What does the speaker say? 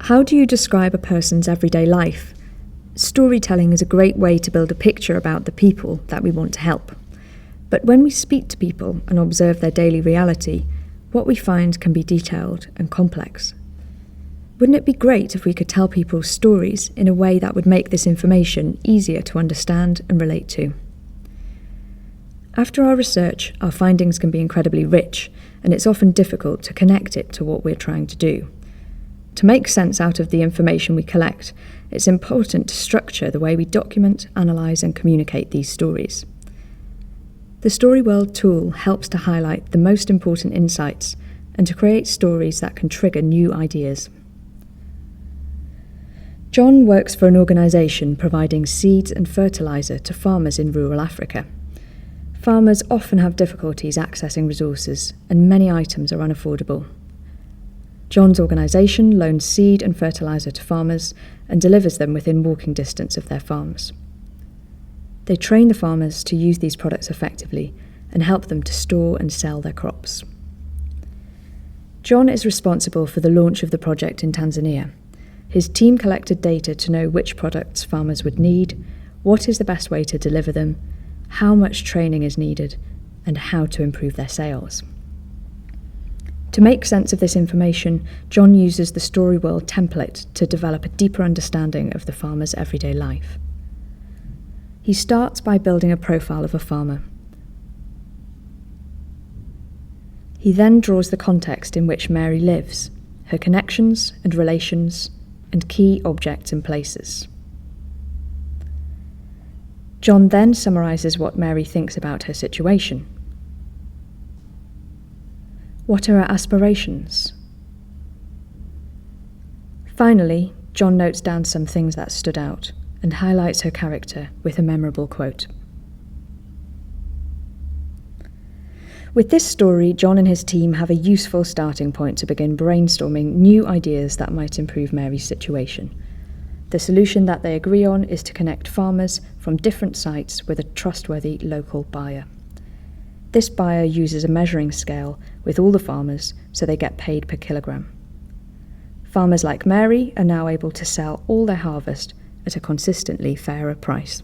How do you describe a person's everyday life? Storytelling is a great way to build a picture about the people that we want to help. But when we speak to people and observe their daily reality, what we find can be detailed and complex. Wouldn't it be great if we could tell people stories in a way that would make this information easier to understand and relate to? After our research, our findings can be incredibly rich, and it's often difficult to connect it to what we're trying to do. To make sense out of the information we collect, it's important to structure the way we document, analyse and communicate these stories. The Storyworld tool helps to highlight the most important insights and to create stories that can trigger new ideas. John works for an organisation providing seeds and fertiliser to farmers in rural Africa. Farmers often have difficulties accessing resources, and many items are unaffordable. John's organisation loans seed and fertiliser to farmers and delivers them within walking distance of their farms. They train the farmers to use these products effectively and help them to store and sell their crops. John is responsible for the launch of the project in Tanzania. His team collected data to know which products farmers would need, what is the best way to deliver them, how much training is needed, and how to improve their sales. To make sense of this information, John uses the Storyworld template to develop a deeper understanding of the farmer's everyday life. He starts by building a profile of a farmer. He then draws the context in which Mary lives, her connections and relations, and key objects and places. John then summarises what Mary thinks about her situation. What are her aspirations? Finally, John notes down some things that stood out and highlights her character with a memorable quote. With this story, John and his team have a useful starting point to begin brainstorming new ideas that might improve Mary's situation. The solution that they agree on is to connect farmers from different sites with a trustworthy local buyer. This buyer uses a measuring scale with all the farmers so they get paid per kilogram. Farmers like Mary are now able to sell all their harvest at a consistently fairer price.